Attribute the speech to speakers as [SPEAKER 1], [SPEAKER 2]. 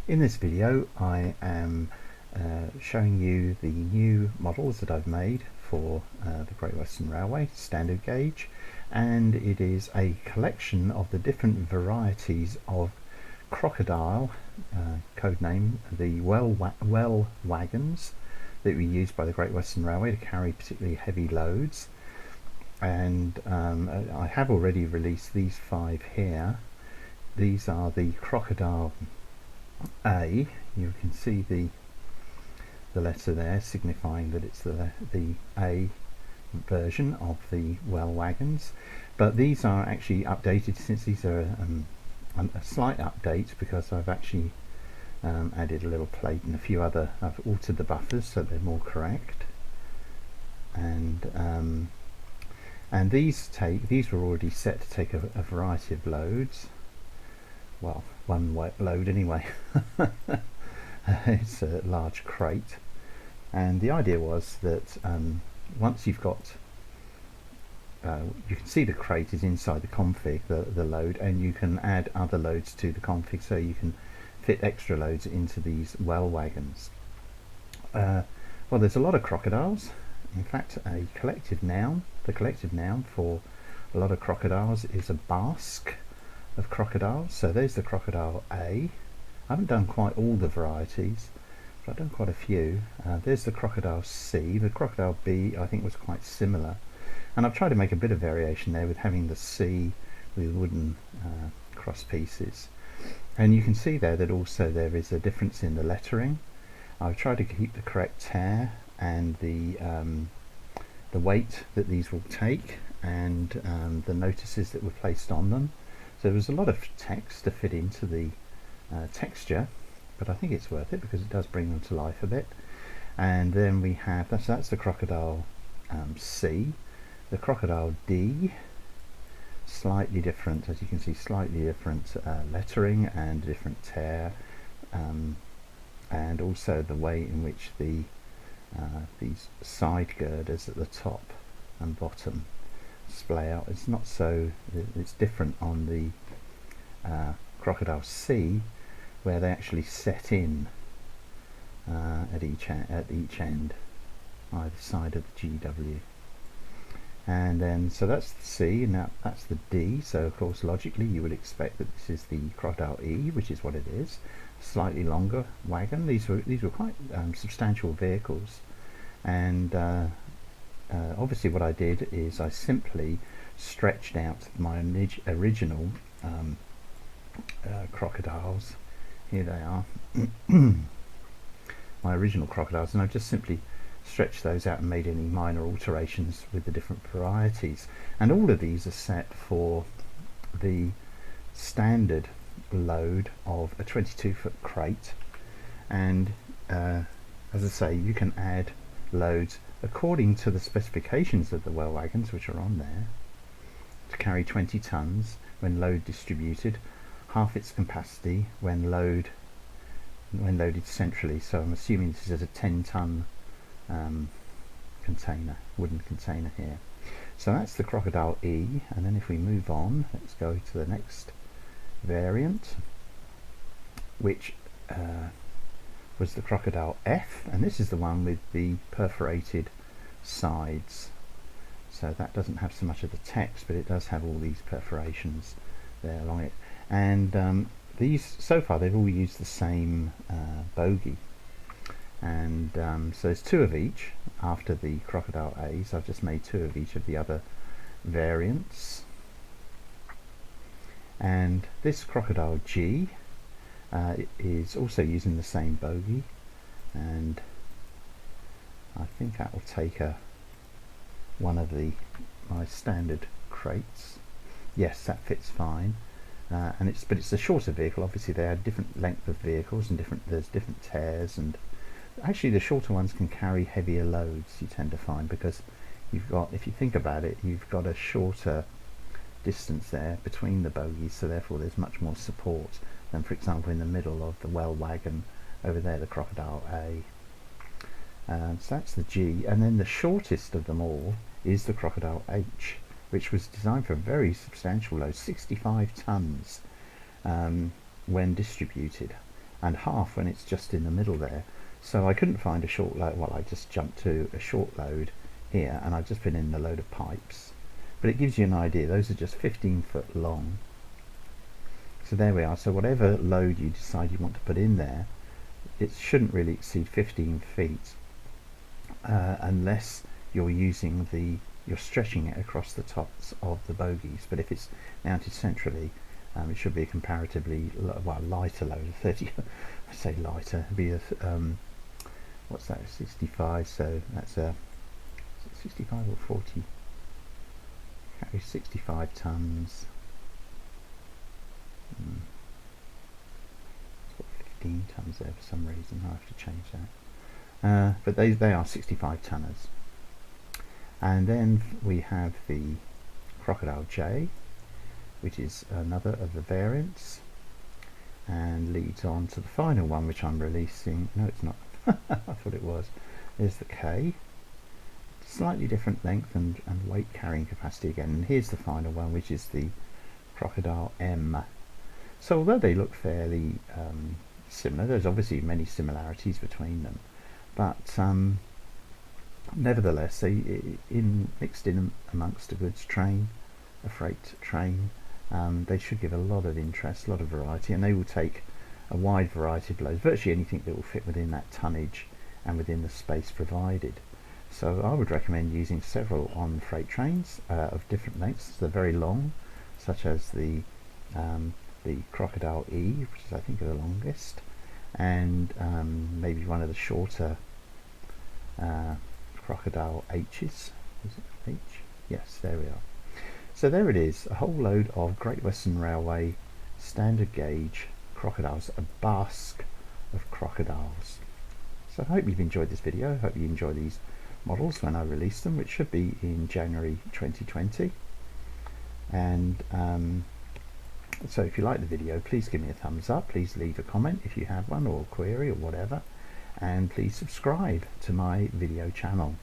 [SPEAKER 1] In this video I am showing you the new models that I've made for the Great Western Railway standard gauge, and it is a collection of the different varieties of crocodile, codename the well wagons, that were used by the Great Western Railway to carry particularly heavy loads. And I have already released these 5 here. These are the Crocodile A. You can see the letter there signifying that it's the A version of the well wagons, but these are actually updated, since these are a slight update, because I've actually added a little plate and a few other, I've altered the buffers so they're more correct, and these were already set to take a variety of loads. Well, one load anyway. It's a large crate, and the idea was that once you've got you can see the crate is inside the config, the load, and you can add other loads to the config, so you can fit extra loads into these well wagons. Well, there's a lot of crocodiles. In fact, the collective noun for a lot of crocodiles is a bask of crocodiles. So there's the crocodile A. I haven't done quite all the varieties, but I've done quite a few. There's the crocodile C. The crocodile B I think was quite similar, and I've tried to make a bit of variation there with having the C with wooden cross pieces. And you can see there that also there is a difference in the lettering. I've tried to keep the correct tear and the weight that these will take, and the notices that were placed on them. So there was a lot of text to fit into the texture, but I think it's worth it because it does bring them to life a bit. And then we have, that's the crocodile C. The crocodile D, slightly different, as you can see, slightly different lettering and different tear, and also the way in which the these side girders at the top and bottom splay out. It's not so, it's different on the crocodile C, where they actually set in at each end, either side of the GW. And then, so that's the C, and now that's the D. So of course logically you would expect that this is the crocodile E, which is what it is. Slightly longer wagon. These were quite substantial vehicles, and obviously what I did is I simply stretched out my original crocodiles. Here they are. My original crocodiles, and I've just simply stretched those out and made any minor alterations with the different varieties. And all of these are set for the standard load of a 22-foot crate, and as I say, you can add loads according to the specifications of the well wagons, which are on there, to carry 20 tons when load distributed, half its capacity when loaded centrally. So I'm assuming this is a 10-ton container, wooden container here. So that's the crocodile E, and then if we move on, let's go to the next variant, which was the crocodile F, and this is the one with the perforated sides. So that doesn't have so much of the text, but it does have all these perforations there along it. And these, so far, they've all used the same bogie, and so there's 2 of each. After the crocodile A's, I've just made 2 of each of the other variants. And this crocodile G is also using the same bogie, and I think that will take one of my standard crates. Yes, that fits fine. And it's a shorter vehicle. Obviously they have different length of vehicles, and there's different tears, and actually the shorter ones can carry heavier loads, you tend to find, because you've got, if you think about it, you've got a shorter distance there between the bogies, so therefore there's much more support than, for example, in the middle of the well wagon over there, the crocodile A. So that's the G, and then the shortest of them all is the crocodile H, which was designed for a very substantial load, 65 tons when distributed. and half when it's just in the middle there. So I couldn't find a short load. Well, I just jumped to a short load here, and I've just been in a load of pipes. But it gives you an idea. Those are just 15 foot long. So there we are. So whatever load you decide you want to put in there, it shouldn't really exceed 15 feet unless you're you're stretching it across the tops of the bogies. But if it's mounted centrally, it should be a comparatively lighter load, 30. I say lighter. It'd be a what's that? 65. So that's a 65 or 40. Carry 65 tons. It's got 15 tons there for some reason. I have to change that. But they are 65 tonners. And then we have the Crocodile J, which is another of the variants, and leads on to the final one, which I'm releasing. No, it's not. I thought it was. There's the K, slightly different length and weight carrying capacity again. And here's the final one, which is the Crocodile M. So although they look fairly similar, there's obviously many similarities between them, but nevertheless, mixed in amongst a goods train, a freight train, they should give a lot of interest, a lot of variety, and they will take a wide variety of loads, virtually anything that will fit within that tonnage and within the space provided. So I would recommend using several on freight trains of different lengths. They're very long, such as the Crocodile E, which is I think the longest, and maybe one of the shorter Crocodile H's. Is it H? Yes, there we are. So there it is, a whole load of Great Western Railway standard gauge crocodiles, a bask of crocodiles. So I hope you've enjoyed this video. I hope you enjoy these models when I release them, which should be in January 2020. And so if you like the video, please give me a thumbs up, please leave a comment if you have one, or a query or whatever, and please subscribe to my video channel.